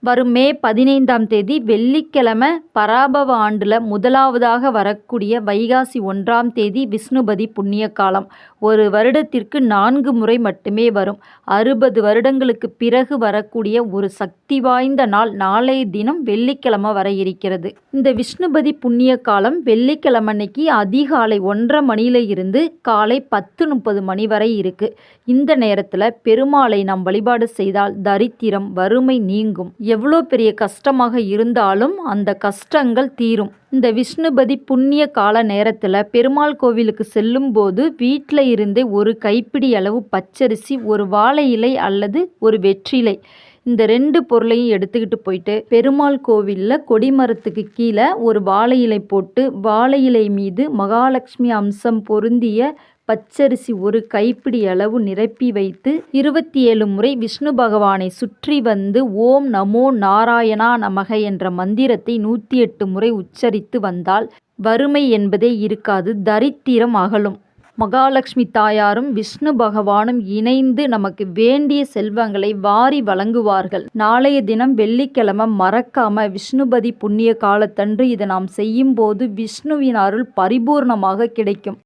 வரும் மே 15ஆம் தேதி வெள்ளிக்கிழமை பராபவ ஆண்டுல முதலாவதாக வரக்கூடிய வைகாசி 1ஆம் தேதி விஷ்ணுபதி புண்ணிய காலம். ஒரு வருடத்திற்கு 4 முறை மட்டுமே வரும். 60 வருடங்களுக்கு பிறகு வரக்கூடிய ஒரு சக்தி வாய்ந்த நாள் நாளைய தினம் வெள்ளிக்கிழமை வர இருக்கிறது. இந்த விஷ்ணுபதி புண்ணிய காலம் வெள்ளிக்கிழமை அன்னைக்கு அதிகாலை 1:30 மணியில இருந்து காலை 10:30 மணி வரை இருக்கு. இந்த நேரத்துல பெருமாளை நாம் வழிபாடு செய்தால் தரித்திரம் வறுமை நீங்கும். எவ்வளோ பெரிய கஷ்டமாக இருந்தாலும் அந்த கஷ்டங்கள் தீரும். இந்த விஷ்ணுபதி புண்ணிய கால நேரத்தில் பெருமாள் கோவிலுக்கு செல்லும் போது வீட்டில் இருந்தே ஒரு கைப்பிடி அளவு பச்சரிசி, ஒரு வாழை இலை அல்லது ஒரு வெற்றிலை, இந்த 2 பொருளையும் எடுத்துக்கிட்டு போயிட்டு பெருமாள் கோவிலில் கொடிமரத்துக்கு கீழே ஒரு வாழை இலை போட்டு வாழை இலை மீது மகாலட்சுமி அம்சம் பொருந்திய பச்சரிசி ஒரு கைப்பிடி அளவு நிரப்பி வைத்து 27 முறை விஷ்ணு பகவானை சுற்றி வந்து ஓம் நமோ நாராயணா நமக என்ற மந்திரத்தை 108 முறை உச்சரித்து வந்தால் வறுமை என்பதே இருக்காது, தரித்திரம் அகலும். மகாலட்சுமி தாயாரும் விஷ்ணு பகவானும் இணைந்து நமக்கு வேண்டிய செல்வங்களை வாரி வழங்குவார்கள். நாளைய தினம் வெள்ளிக்கிழமை மறக்காம விஷ்ணுபதி புண்ணிய காலத்தன்று இதை நாம் செய்யும் போது விஷ்ணுவின் அருள் பரிபூர்ணமாக கிடைக்கும்.